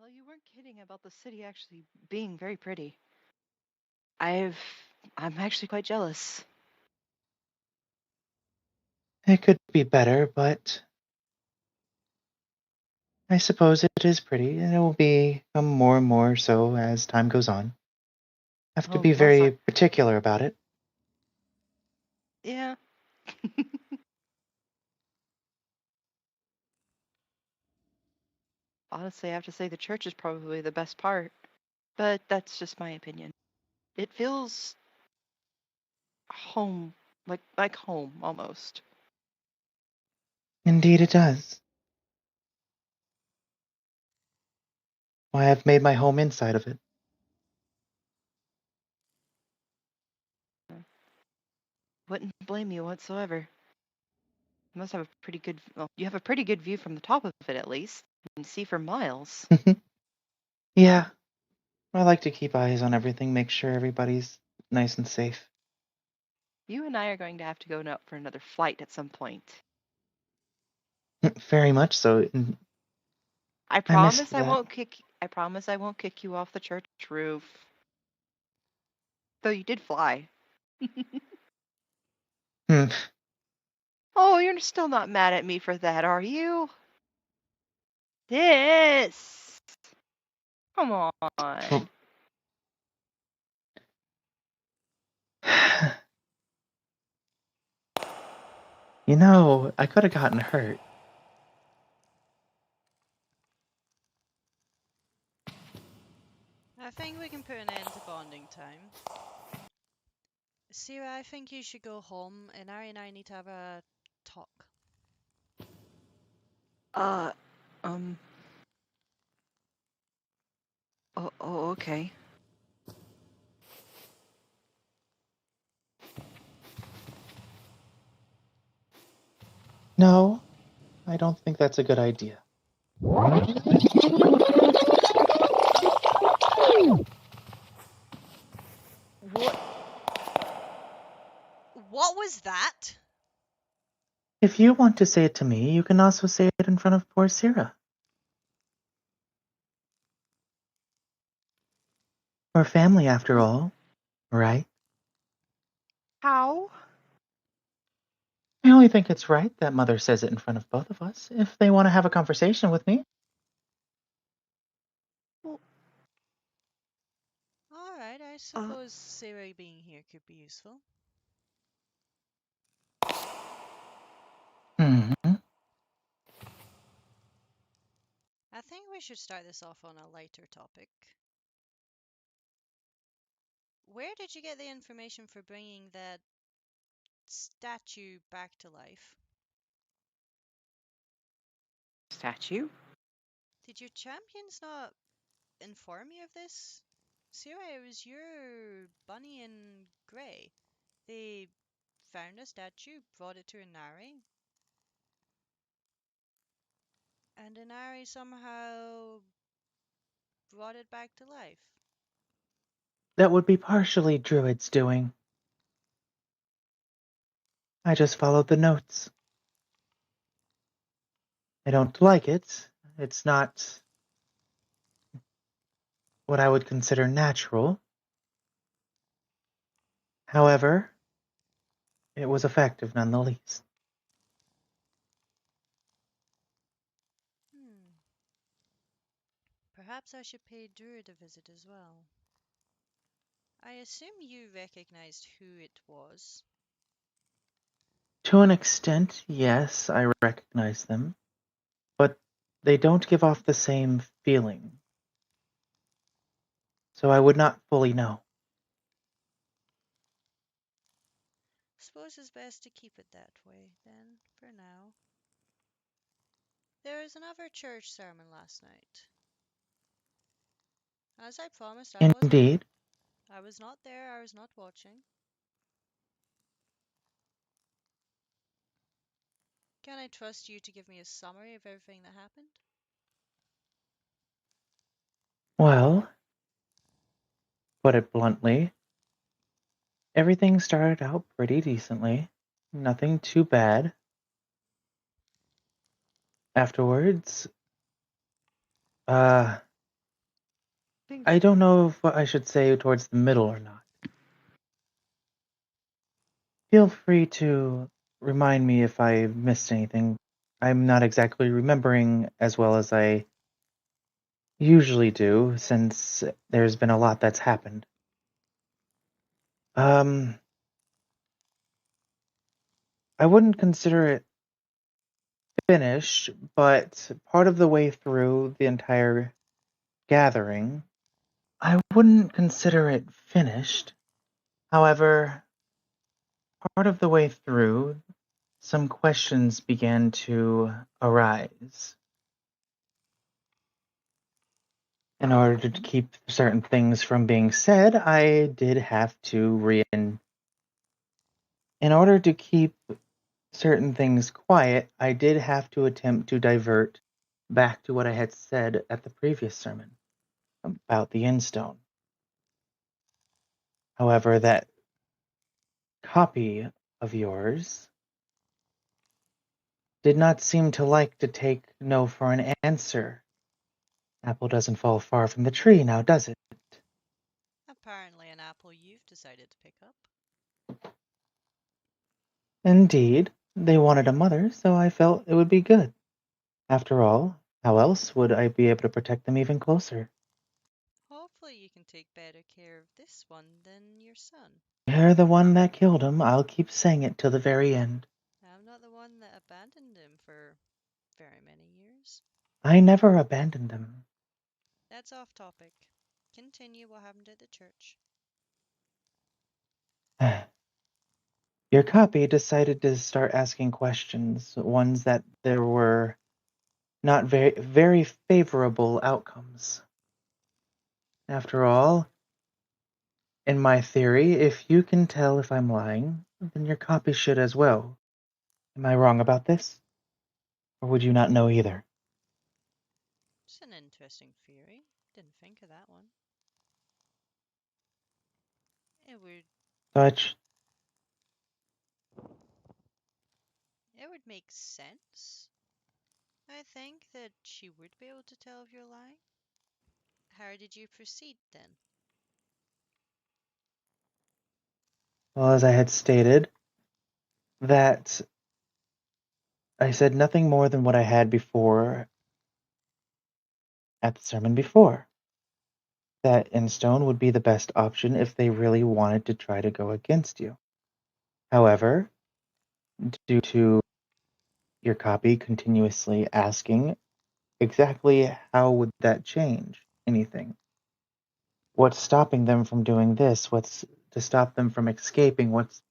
Well, you weren't kidding about the city actually being very pretty. I'm actually quite jealous. It could be better, but I suppose it is pretty, and it will become more and more so as time goes on. I have to Oh, be that's very particular about it. yeah. Honestly, I have to say the church is probably the best part, but that's just my opinion. It feels home, like home almost. Indeed, it does. Why, I've made my home inside of it. Wouldn't blame you whatsoever. You must have a pretty good, well, you have a pretty good view from the top of it at least. You can see for miles. Yeah, I like to keep eyes on everything, make sure everybody's nice and safe. You and I are going to have to go out for another flight at some point. Very much so. I I missed promise I that. won't kick. I promise I won't kick you off the church roof. Though you did fly. Hmm. Oh, you're still not mad at me for that, are you? This. Come on. You know, I could have gotten hurt. I think we can put an end to bonding time. Sierra, I think you should go home, and Ari and I need to have a talk. Uh, um. Oh, okay. No, I don't think that's a good idea. What? What was that? If you want to say it to me, you can also say it in front of poor Syrah. We're family after all, right? How? I only think it's right that Mother says it in front of both of us, if they want to have a conversation with me. Well, Alright, I suppose Sierra being here could be useful. Hmm. I think we should start this off on a lighter topic. Where did you get the information for bringing that statue back to life? statue? Did your champions not inform you of this? Sierra, it was your bunny in grey. They found a statue, brought it to Inari, and Inari somehow brought it back to life. That would be partially Druid's doing. I just followed the notes. I don't like it. It's not what I would consider natural. However, it was effective none the least. Hmm. Perhaps I should pay Druid a visit as well. I assume you recognized who it was. To an extent, yes, I recognize them, but they don't give off the same feeling, so I would not fully know. Suppose it's best to keep it that way, then, for now. There was another church sermon last night. As I promised, Indeed. I was not there, I was not watching. Can I trust you to give me a summary of everything that happened? Well, put it bluntly, everything started out pretty decently. Nothing too bad. Afterwards, uh, I don't know if I should say towards the middle or not. Feel free to remind me if I missed anything. I'm not exactly remembering as well as I usually do, since there's been a lot that's happened. I wouldn't consider it finished, but part of the way through the entire gathering, I wouldn't consider it finished. However, part of the way through, some questions began to arise. In order to keep certain things from being said, I did have to in order to keep certain things quiet, I did have to attempt to divert back to what I had said at the previous sermon about the Innstone. However, that copy of yours did not seem to like to take no for an answer. Apple doesn't fall far from the tree, now does it? Apparently an apple you've decided to pick up. Indeed, they wanted a mother, so I felt it would be good. After all, how else would I be able to protect them even closer? Hopefully you can take better care of this one than your son. You're the one that killed him. I'll keep saying it till the very end. I'm not the one that abandoned him for very many years. I never abandoned them. That's off topic. Continue what happened at the church. Your copy decided to start asking questions, ones that there were not very favorable outcomes. After all, in my theory, if you can tell if I'm lying, then your copy should as well. Am I wrong about this? Or would you not know either? It's an interesting theory. Didn't think of that one. It would Such it would make sense. I think that she would be able to tell if you're lying. How did you proceed then? well as I had stated, that I said nothing more than what I had before at the sermon before. That Instone would be the best option if they really wanted to try to go against you. However, due to your copy continuously asking exactly how would that change anything? What's stopping them from doing this? What's to stop them from escaping? What's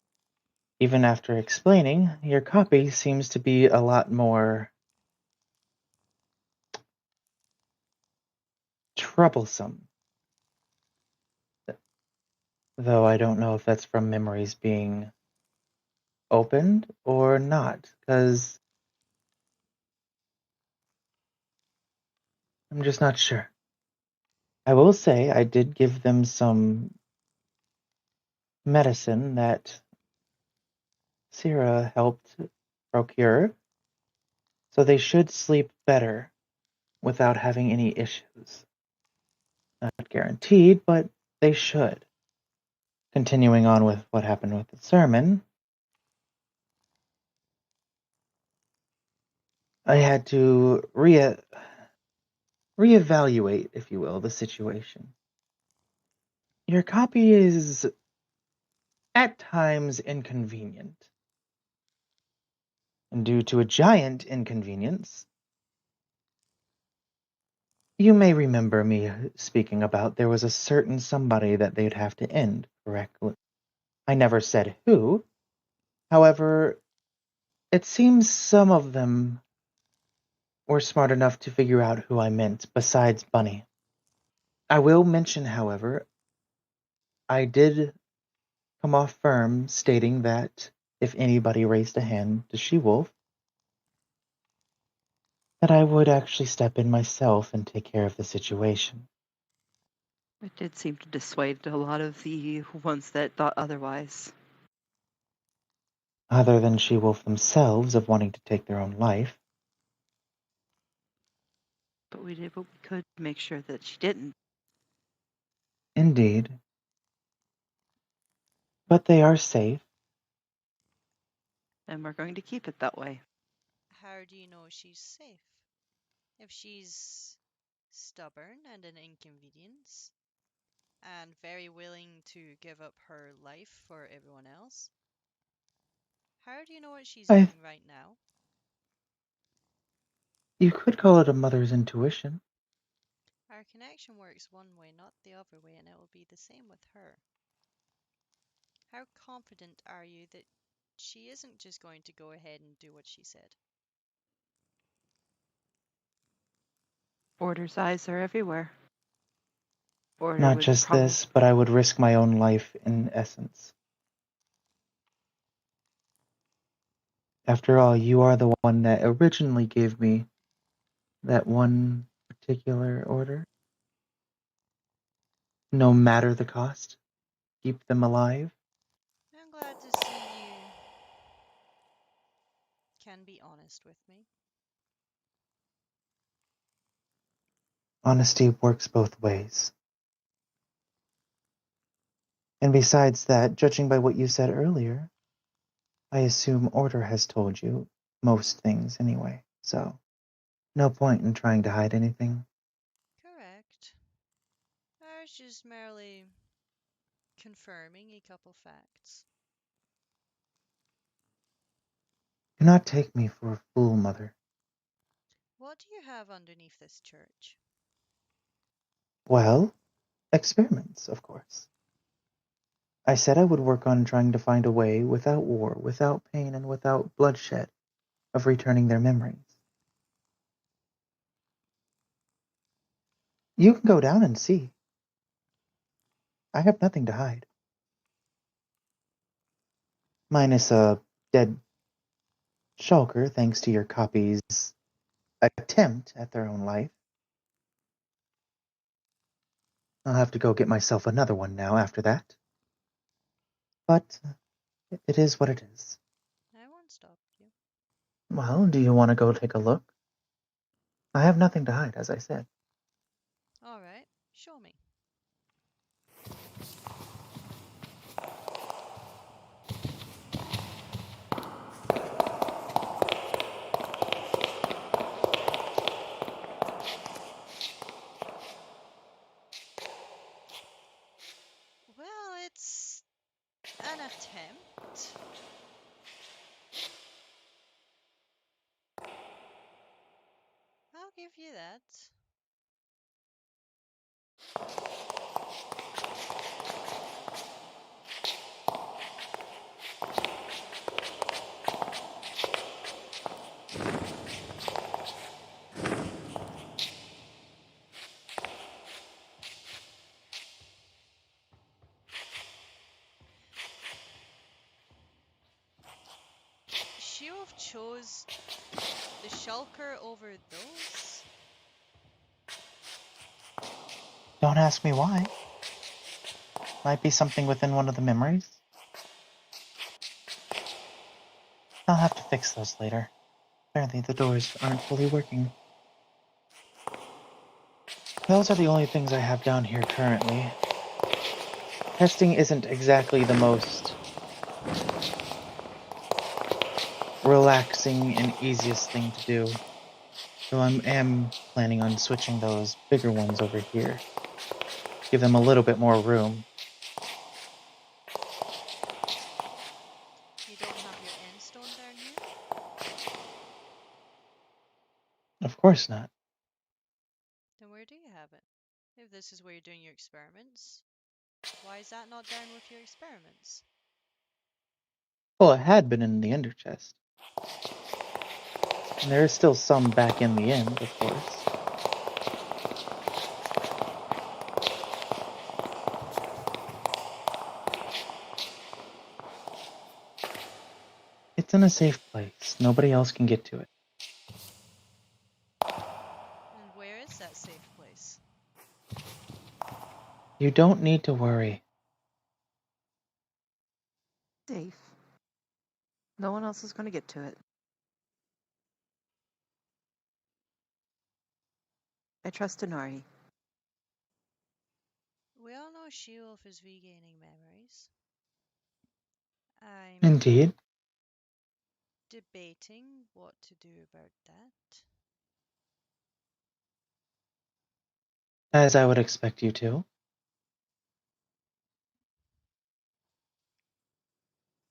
even after explaining, your copy seems to be a lot more troublesome. Though I don't know if that's from memories being opened or not, because I'm just not sure. I will say I did give them some medicine that Syrah helped procure, so they should sleep better without having any issues. Not guaranteed, but they should. Continuing on with what happened with the sermon, I had to reevaluate, if you will, the situation. Your copy is at times inconvenient. And due to a giant inconvenience, you may remember me speaking about there was a certain somebody that they'd have to end, correctly? I never said who. However, it seems some of them were smart enough to figure out who I meant, besides Bunny. I will mention, however, I did come off firm stating that if anybody raised a hand to She-Wolf, that I would actually step in myself and take care of the situation. It did seem to dissuade a lot of the ones that thought otherwise. Other than She-Wolf themselves of wanting to take their own life. But we did what we could to make sure that she didn't. Indeed. But they are safe. And we're going to keep it that way. How do you know she's safe? If she's stubborn and an inconvenience, and very willing to give up her life for everyone else, how do you know what she's doing right now? You could call it a mother's intuition. Our connection works one way, not the other way, and it will be the same with her. How confident are you that she isn't just going to go ahead and do what she said? Order's eyes are everywhere. Order Not would just this, but I would risk my own life in essence. After all, you are the one that originally gave me that one particular order. No matter the cost, keep them alive. I'm glad to see you can be honest with me. Honesty works both ways. And besides that, judging by what you said earlier, I assume Order has told you most things anyway, so no point in trying to hide anything. Correct. I was just merely confirming a couple facts. Do not take me for a fool, Mother. What do you have underneath this church? Well, experiments, of course. I said I would work on trying to find a way, without war, without pain, and without bloodshed, of returning their memories. You can go down and see. I have nothing to hide. Minus a dead shulker, thanks to your copy's attempt at their own life. I'll have to go get myself another one now after that. But it is what it is. I won't stop you. Well, do you want to go take a look? I have nothing to hide, as I said. All right, show me. Well, it's an attempt. I'll give you that. She would have chose the shulker over those? Don't ask me why. Might be something within one of the memories. I'll have to fix those later. Apparently the doors aren't fully working. Those are the only things I have down here currently. Testing isn't exactly the most relaxing and easiest thing to do. So I am planning on switching those bigger ones over here. Give them a little bit more room. You don't have your end stone down here? Of course not. Then where do you have it? If this is where you're doing your experiments, why is that not down with your experiments? Well, it had been in the ender chest. And there is still some back in the end, of course. It's in a safe place. Nobody else can get to it. And where is that safe place? You don't need to worry. safe. No one else is going to get to it. I trust Inari. We all know She-Wolf is regaining memories. I'm Indeed, debating what to do about that. as I would expect you to.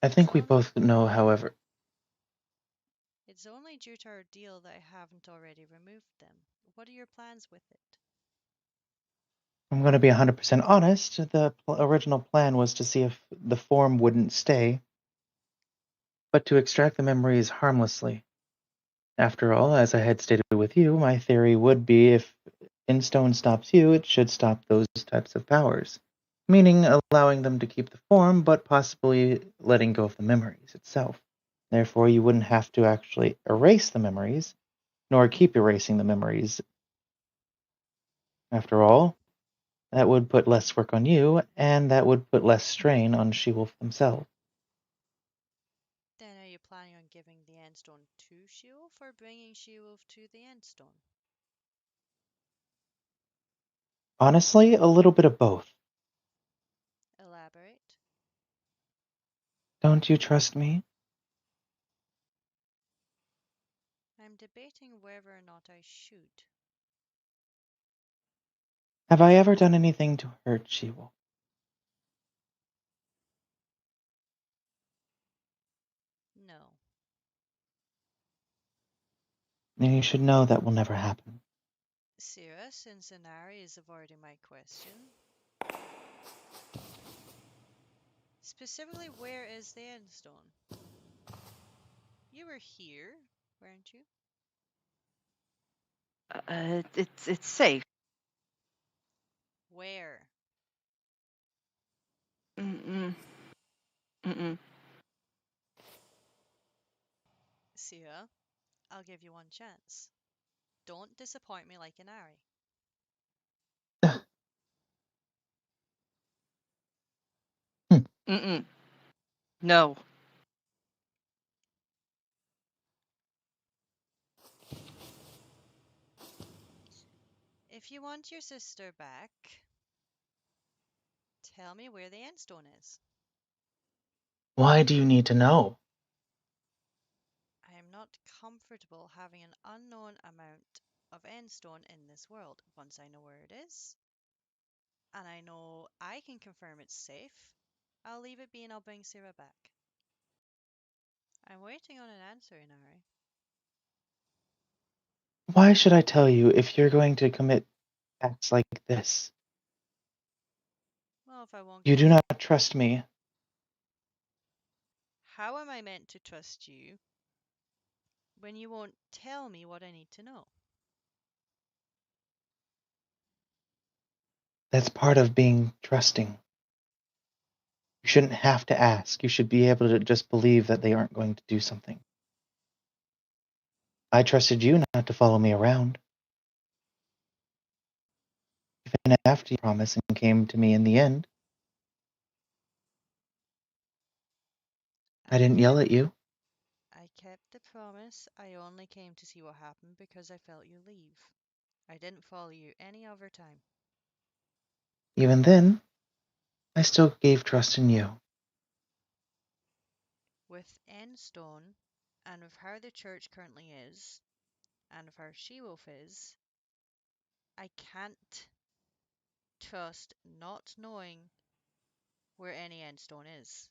I think we both know, however. It's only due to our deal that I haven't already removed them. What are your plans with it? I'm going to be 100% honest. The original plan was to see if the form wouldn't stay, but to extract the memories harmlessly. After all, as I had stated with you, my theory would be if Instone stops you, it should stop those types of powers, meaning allowing them to keep the form, but possibly letting go of the memories itself. Therefore, you wouldn't have to actually erase the memories, nor keep erasing the memories. After all, that would put less work on you, and that would put less strain on She-Wolf themselves. Then are you planning on giving the Endstone to She-Wolf or bringing She-Wolf to the Endstone? Honestly, a little bit of both. Elaborate. Don't you trust me? I'm debating whether or not I should. Have I ever done anything to hurt She-Wolf? No. Then you should know that will never happen. Sira, since Inari is avoiding my question, specifically, where is the Endstone? You were here, weren't you? It's safe. Where? Mm-mm. Mm-mm. Sira, I'll give you one chance. Don't disappoint me like Inari. Mm-mm. No. If you want your sister back, tell me where the Endstone is. Why do you need to know? I am not comfortable having an unknown amount of Endstone in this world. Once I know where it is, and I know I can confirm it's safe, I'll leave it be and I'll bring Sira back. I'm waiting on an answer, Inari. Why should I tell you if you're going to commit acts like this? Well, if I won't You give do you... not trust me. How am I meant to trust you when you won't tell me what I need to know? That's part of being trusting. You shouldn't have to ask. You should be able to just believe that they aren't going to do something. I trusted you not to follow me around. Even after you promised and came to me in the end, I didn't yell at you. I kept the promise. I only came to see what happened because I felt you leave. I didn't follow you any other time. Even then, I still gave trust in you. With Endstone, and with how the church currently is, and with how She-Wolf is, I can't trust not knowing where any Endstone is.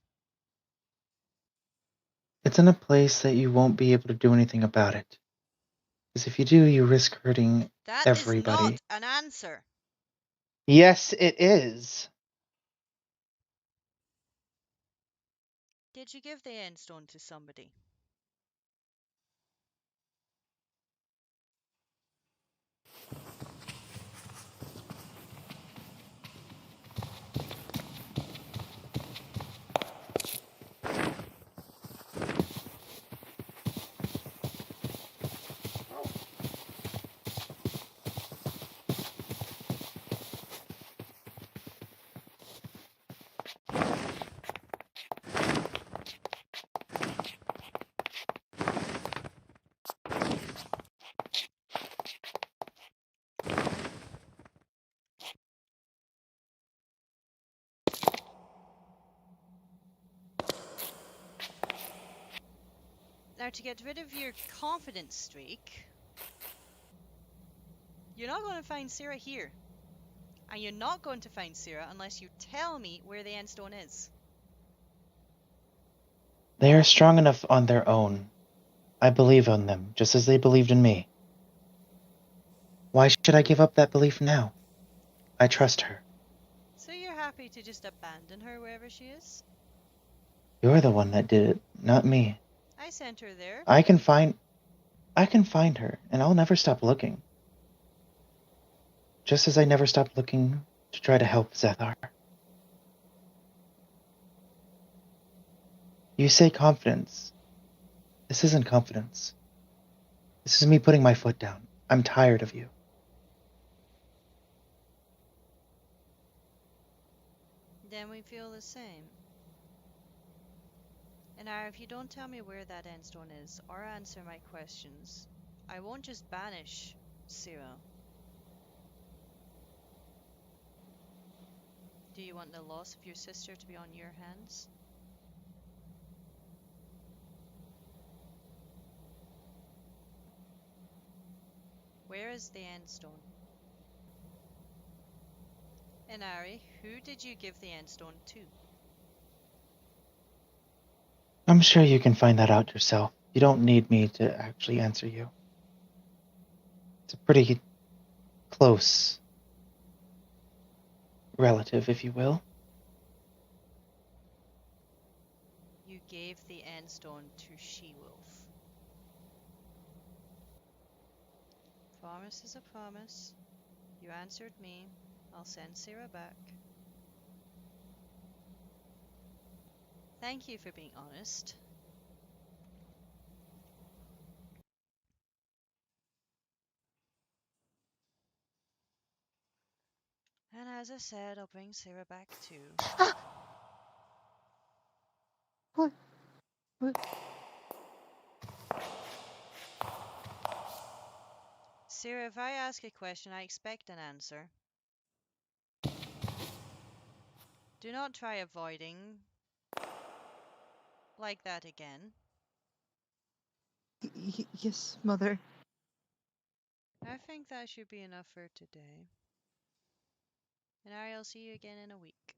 It's in a place that you won't be able to do anything about it. Because if you do, you risk hurting That is everybody. not an answer. Yes, it is. Did you give the Endstone to somebody? Now, to get rid of your confidence streak, you're not going to find Sarah here. And you're not going to find Sarah unless you tell me where the end stone is. They are strong enough on their own. I believe in them, just as they believed in me. Why should I give up that belief now? I trust her. So you're happy to just abandon her wherever she is? You're the one that did it, not me. I sent her there. I can find her, and I'll never stop looking. Just as I never stopped looking to try to help Zethar. You say confidence. This isn't confidence. This is me putting my foot down. I'm tired of you. Then we feel the same. Inari, if you don't tell me where that end stone is, or answer my questions, I won't just banish Cyril. Do you want the loss of your sister to be on your hands? Where is the end stone? Inari, who did you give the end stone to? I'm sure you can find that out yourself. You don't need me to actually answer you. It's a pretty close relative, if you will. You gave the end stone to She-Wolf. Promise is a promise. You answered me. I'll send Sarah back. Thank you for being honest. And as I said, I'll bring Sarah back too. What? Sarah, if I ask a question, I expect an answer. Do not try avoiding like that again. Yes, Mother. I think that should be enough for today. And I'll see you again in a week.